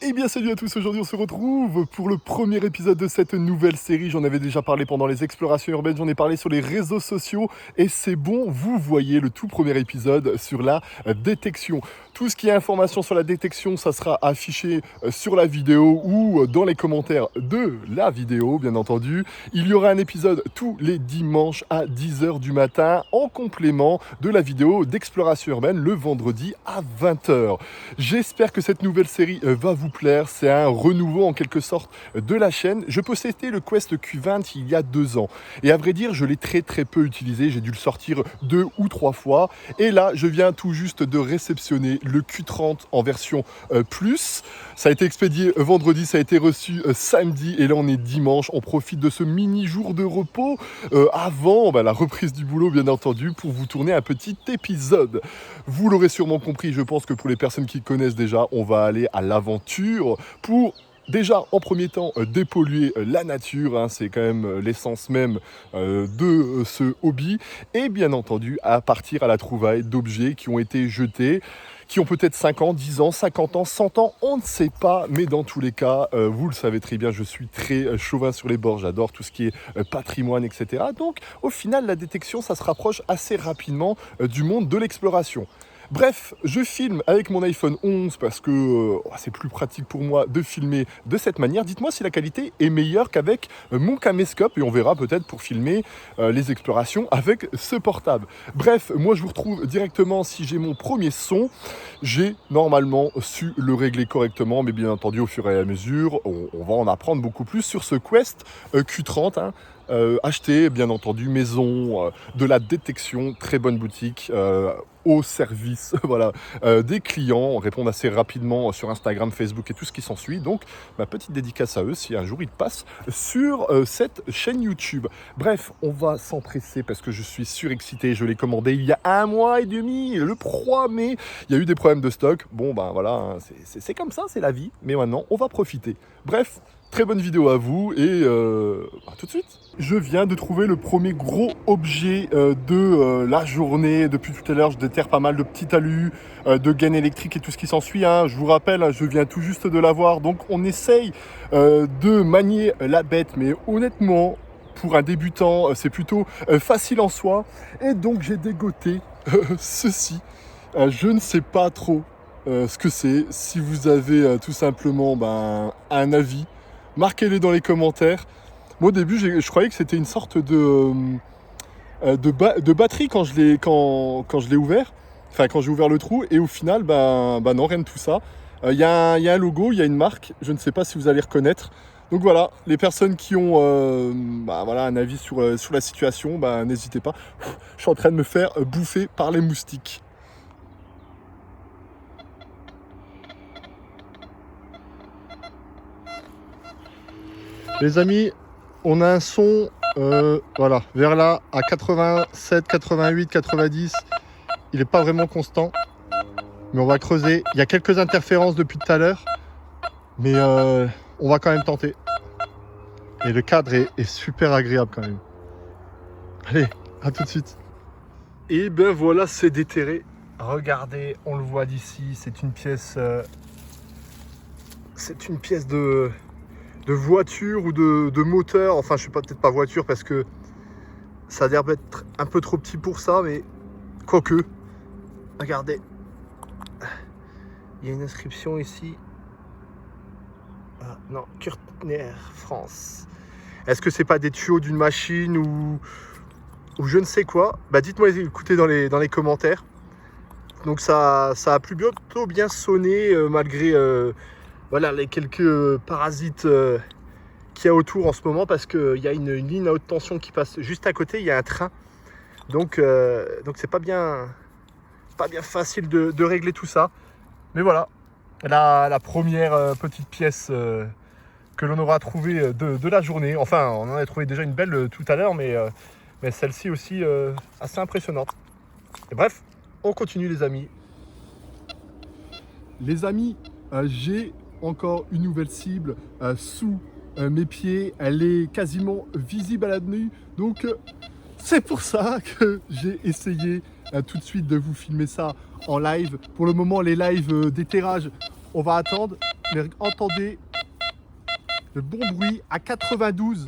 Eh bien salut à tous, aujourd'hui on se retrouve pour le premier épisode de cette nouvelle série. J'en avais déjà parlé pendant les explorations urbaines, j'en ai parlé sur les réseaux sociaux et c'est bon, vous voyez le tout premier épisode sur la détection. Tout ce qui est information sur la détection, ça sera affiché sur la vidéo ou dans les commentaires de la vidéo, bien entendu. Il y aura un épisode tous les dimanches à 10h du matin en complément de la vidéo d'exploration urbaine le vendredi à 20h. J'espère que cette nouvelle série va vous plaire. C'est un renouveau en quelque sorte de la chaîne. Je possédais le Quest Q20 il y a 2 ans. Et à vrai dire, je l'ai très peu utilisé. J'ai dû le sortir 2 ou 3 fois. Et là, je viens tout juste de réceptionner le Q30 en version plus. Ça a été expédié vendredi, ça a été reçu samedi. Et là, on est dimanche. On profite de ce mini jour de repos avant la reprise du boulot, bien entendu, pour vous tourner un petit épisode. Vous l'aurez sûrement compris, je pense que pour les personnes qui connaissent déjà, on va aller à l'aventure pour déjà en premier temps dépolluer la nature, hein, c'est quand même l'essence même de ce hobby, et bien entendu à partir à la trouvaille d'objets qui ont été jetés, qui ont peut-être 5 ans, 10 ans, 50 ans, 100 ans, on ne sait pas, mais dans tous les cas, vous le savez très bien, je suis très chauvin sur les bords, j'adore tout ce qui est patrimoine, etc. Donc au final, la détection, ça se rapproche assez rapidement du monde de l'exploration. Bref, je filme avec mon iPhone 11 parce que c'est plus pratique pour moi de filmer de cette manière. Dites-moi si la qualité est meilleure qu'avec mon caméscope et on verra peut-être pour filmer les explorations avec ce portable. Bref, moi je vous retrouve directement si j'ai mon premier son. J'ai normalement su le régler correctement, mais bien entendu au fur et à mesure, on va en apprendre beaucoup plus sur ce Quest Q30. Hein. Acheter bien entendu maison de la détection, très bonne boutique au service voilà, des clients, répondent assez rapidement sur Instagram, Facebook et tout ce qui s'ensuit. Donc ma petite dédicace à eux si un jour ils passent sur cette chaîne YouTube. Bref, on va s'empresser parce que je suis surexcité, je l'ai commandé il y a 1 mois et demi, le 3 mai. Il y a eu des problèmes de stock, bon ben voilà, hein, c'est comme ça, c'est la vie, mais maintenant on va profiter. Bref, très bonne vidéo à vous et tout de suite. Je viens de trouver le premier gros objet de la journée. Depuis tout à l'heure, je déterre pas mal de petits talus, de gaines électriques et tout ce qui s'ensuit. Hein. Je vous rappelle, je viens tout juste de l'avoir. Donc on essaye de manier la bête, mais honnêtement, pour un débutant, c'est plutôt facile en soi. Et donc j'ai dégoté ceci. Je ne sais pas trop ce que c'est. Si vous avez tout simplement un avis, marquez-les dans les commentaires. Moi au début je croyais que c'était une sorte de batterie quand je l'ai ouvert, enfin quand j'ai ouvert le trou, et au final non, rien de tout ça. Il y a un logo, il y a une marque, je ne sais pas si vous allez reconnaître. Donc voilà, les personnes qui ont un avis sur la situation, n'hésitez pas. Je suis en train de me faire bouffer par les moustiques. Les amis, on a un son, vers là, à 87, 88, 90. Il n'est pas vraiment constant, mais on va creuser. Il y a quelques interférences depuis tout à l'heure, mais on va quand même tenter. Et le cadre est super agréable quand même. Allez, à tout de suite. Et ben voilà, c'est déterré. Regardez, on le voit d'ici, c'est une pièce de voiture ou de moteur, enfin je sais pas, peut-être pas voiture parce que ça a l'air d'être un peu trop petit pour ça, mais quoique, regardez, il y a une inscription ici, non, Kurtner France. Est-ce que c'est pas des tuyaux d'une machine ou je ne sais quoi? Dites-moi, écoutez dans les commentaires. Donc ça a plutôt bien sonné malgré les quelques parasites qu'il y a autour en ce moment, parce qu'il y a une ligne à haute tension qui passe juste à côté, il y a un train. Donc c'est pas bien facile de régler tout ça. Mais voilà, la première petite pièce que l'on aura trouvée de la journée. Enfin, on en a trouvé déjà une belle tout à l'heure, mais celle-ci aussi assez impressionnante. Et bref, on continue les amis. Les amis, j'ai encore une nouvelle cible sous mes pieds. Elle est quasiment visible à la nuit. Donc c'est pour ça que j'ai essayé tout de suite de vous filmer ça en live. Pour le moment, les lives d'éterrage, on va attendre. Mais entendez le bon bruit à 92.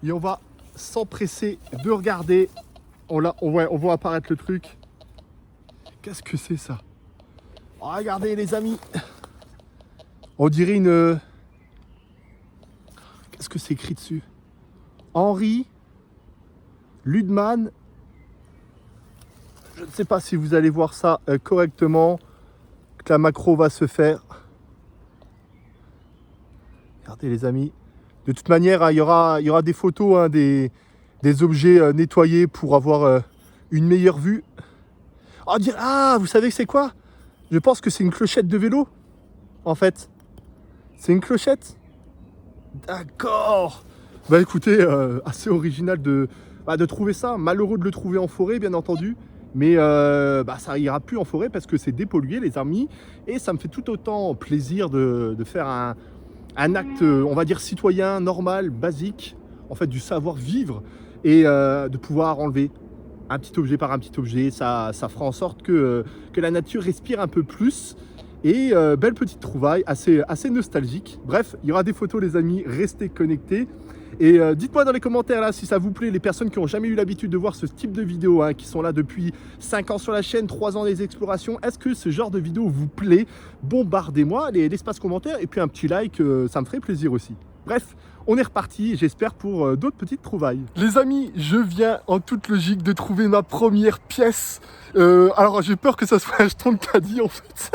Et on va s'empresser de regarder. On voit apparaître le truc. Qu'est-ce que c'est ça? Oh, regardez les amis. On dirait une... Qu'est-ce que c'est écrit dessus? Henri Ludman. Je ne sais pas si vous allez voir ça correctement. Que la macro va se faire. Regardez les amis. De toute manière, hein, il y aura des photos, hein, des objets nettoyés pour avoir une meilleure vue. Oh, vous savez que c'est quoi? Je pense que c'est une clochette de vélo. En fait. C'est une clochette. D'accord. Bah écoutez, assez original de trouver ça. Malheureux de le trouver en forêt, bien entendu. Mais ça ira plus en forêt parce que c'est dépollué, les amis. Et ça me fait tout autant plaisir de faire un acte, on va dire, citoyen, normal, basique. En fait, du savoir-vivre. Et de pouvoir enlever un petit objet par un petit objet. Ça fera en sorte que la nature respire un peu plus. Et belle petite trouvaille, assez nostalgique. Bref, il y aura des photos les amis, restez connectés. Et dites-moi dans les commentaires là si ça vous plaît, les personnes qui n'ont jamais eu l'habitude de voir ce type de vidéo, hein, qui sont là depuis 5 ans sur la chaîne, 3 ans des explorations. Est-ce que ce genre de vidéo vous plaît? Bombardez-moi l'espace commentaire et puis un petit like, ça me ferait plaisir aussi. Bref, on est reparti, j'espère, pour d'autres petites trouvailles. Les amis, je viens en toute logique de trouver ma première pièce. Alors j'ai peur que ça soit un jeton de caddie en fait.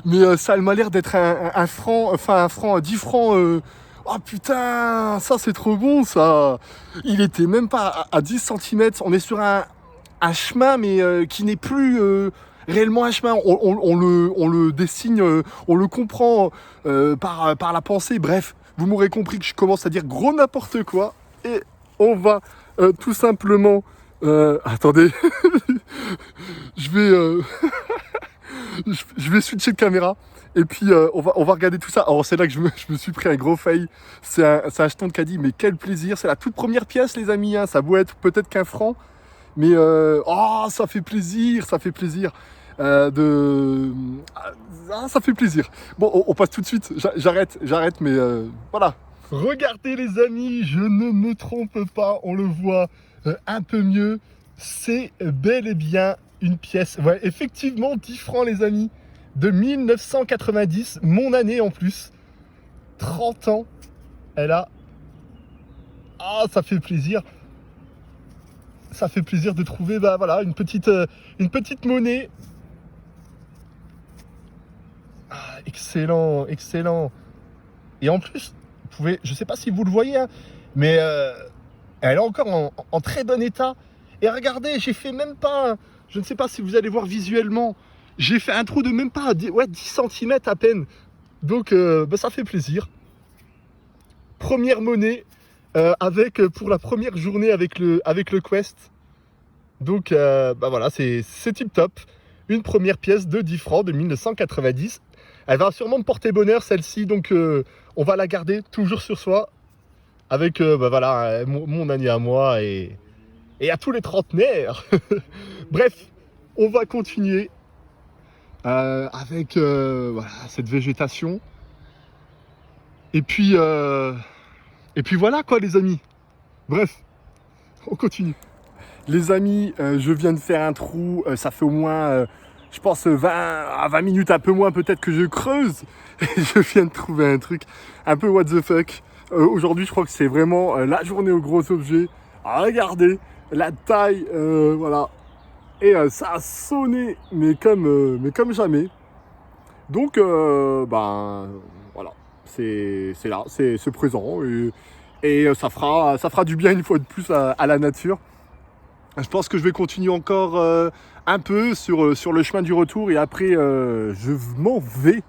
Mais ça m'a l'air d'être un franc, enfin un franc, 10 francs. Oh putain, ça c'est trop bon ça. Il était même pas à 10 cm. On est sur un chemin mais qui n'est plus réellement un chemin. On le dessine, on le comprend par la pensée. Bref, vous m'aurez compris que je commence à dire gros n'importe quoi. Et on va tout simplement... attendez, je vais... je vais switcher de caméra et puis on va regarder tout ça. Alors c'est là que je me suis pris un gros fail. C'est un jeton de caddie, mais quel plaisir. C'est la toute première pièce les amis, hein. Ça doit être peut-être qu'un franc. Mais ça fait plaisir, ça fait plaisir. Ça fait plaisir. Bon, on passe tout de suite. J'arrête, mais voilà. Regardez les amis, je ne me trompe pas, on le voit un peu mieux. C'est bel et bien une pièce, ouais, effectivement 10 francs les amis, de 1990, mon année en plus. 30 ans, elle a... Ah, ça fait plaisir. Ça fait plaisir de trouver voilà, une petite monnaie. Ah, excellent, excellent. Et en plus, vous pouvez, je sais pas si vous le voyez, hein, mais elle est encore en très bon état. Et regardez, j'ai fait même pas, je ne sais pas si vous allez voir visuellement, j'ai fait un trou de même pas 10 cm à peine. Donc ça fait plaisir. Première monnaie pour la première journée avec le Quest. Donc voilà, c'est tip top. Une première pièce de 10 francs de 1990. Elle va sûrement me porter bonheur celle-ci, donc on va la garder toujours sur soi. Avec voilà, mon année à moi et à tous les trentenaires. Bref, on va continuer avec voilà, cette végétation. Et puis voilà quoi les amis. Bref, on continue. Les amis, je viens de faire un trou, ça fait au moins, je pense 20 minutes, un peu moins peut-être que je creuse. Et je viens de trouver un truc un peu what the fuck. Aujourd'hui, je crois que c'est vraiment la journée aux gros objets. Regardez la taille, voilà. Et ça a sonné, mais comme jamais. Donc, voilà, c'est là, c'est présent. Et ça fera du bien une fois de plus à la nature. Je pense que je vais continuer encore un peu sur le chemin du retour. Et après, je m'en vais,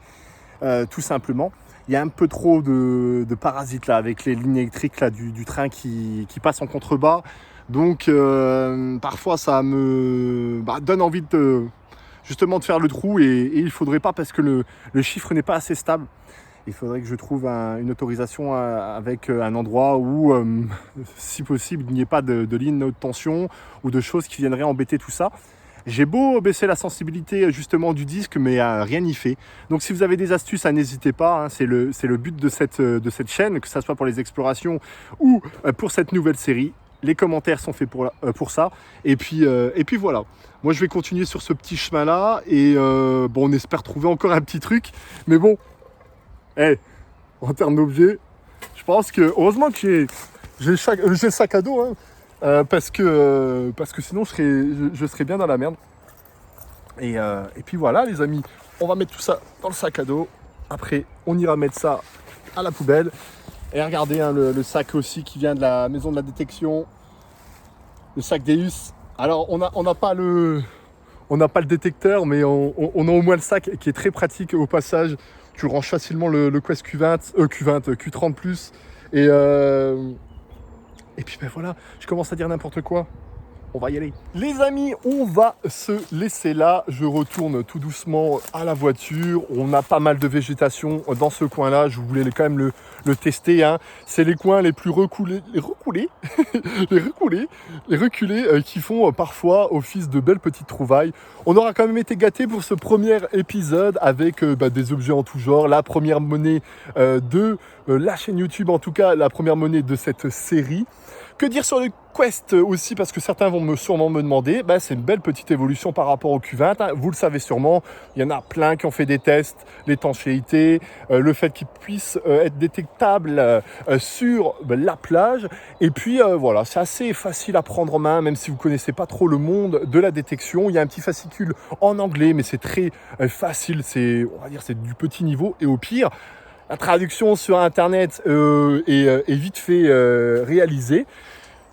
tout simplement. Il y a un peu trop de parasites là avec les lignes électriques là, du train qui passe en contrebas. Donc parfois ça me donne envie justement de faire le trou et il ne faudrait pas parce que le chiffre n'est pas assez stable. Il faudrait que je trouve une autorisation avec un endroit où, si possible, il n'y ait pas de ligne de haute tension ou de choses qui viendraient embêter tout ça. J'ai beau baisser la sensibilité justement du disque, mais rien n'y fait. Donc si vous avez des astuces, n'hésitez pas, hein, c'est le but de cette chaîne, que ce soit pour les explorations ou pour cette nouvelle série. Les commentaires sont faits pour ça. Et puis voilà. Moi, je vais continuer sur ce petit chemin-là. Et bon, on espère trouver encore un petit truc. Mais bon, en termes d'objets, je pense que heureusement que j'ai le sac à dos. Hein, parce que sinon, je serais bien dans la merde. Et puis voilà, les amis. On va mettre tout ça dans le sac à dos. Après, on ira mettre ça à la poubelle. Et regardez hein, le sac aussi qui vient de la maison de la détection. Le sac Deus. Alors on n'a pas le détecteur, mais on a au moins le sac qui est très pratique au passage. Tu ranges facilement le Quest Q30 Plus. Et puis ben voilà, je commence à dire n'importe quoi. On va y aller. Les amis, on va se laisser là. Je retourne tout doucement à la voiture. On a pas mal de végétation dans ce coin-là. Je voulais quand même le tester. Hein. C'est les coins les plus reculés, les reculés qui font parfois office de belles petites trouvailles. On aura quand même été gâtés pour ce premier épisode avec des objets en tout genre. La première monnaie de la chaîne YouTube, en tout cas la première monnaie de cette série. Que dire sur le Quest aussi, parce que certains vont sûrement me demander, c'est une belle petite évolution par rapport au Q20, hein. Vous le savez sûrement, il y en a plein qui ont fait des tests, l'étanchéité, le fait qu'il puisse être détectable sur la plage, et puis voilà, c'est assez facile à prendre en main, même si vous connaissez pas trop le monde de la détection. Il y a un petit fascicule en anglais, mais c'est très facile, on va dire c'est du petit niveau, et au pire, la traduction sur internet est vite fait réalisée.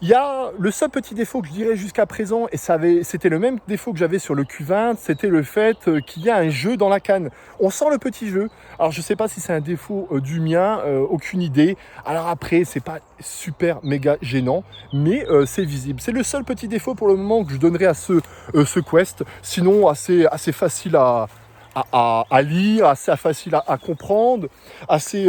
Il y a le seul petit défaut que je dirais jusqu'à présent, et c'était le même défaut que j'avais sur le Q20, c'était le fait qu'il y a un jeu dans la canne. On sent le petit jeu. Alors je ne sais pas si c'est un défaut du mien, aucune idée. Alors après, c'est pas super méga gênant, mais c'est visible. C'est le seul petit défaut pour le moment que je donnerais à ce Quest. Sinon, assez facile à lire, assez facile à comprendre, assez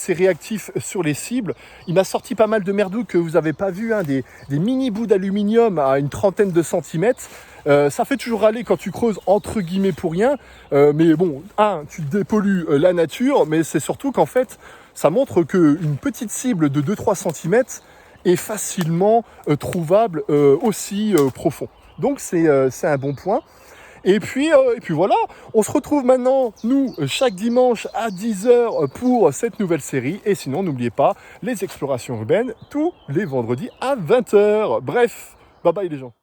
réactif sur les cibles. Il m'a sorti pas mal de merdouks que vous n'avez pas vu, hein, des mini bouts d'aluminium à une trentaine de centimètres. Ça fait toujours râler quand tu creuses entre guillemets pour rien. Mais bon, tu dépollues la nature, mais c'est surtout qu'en fait, ça montre qu'une petite cible de 2-3 centimètres est facilement trouvable aussi profond. Donc c'est un bon point. Et puis voilà, on se retrouve maintenant, nous, chaque dimanche à 10h pour cette nouvelle série. Et sinon, n'oubliez pas, les explorations urbaines, tous les vendredis à 20h. Bref, bye bye les gens.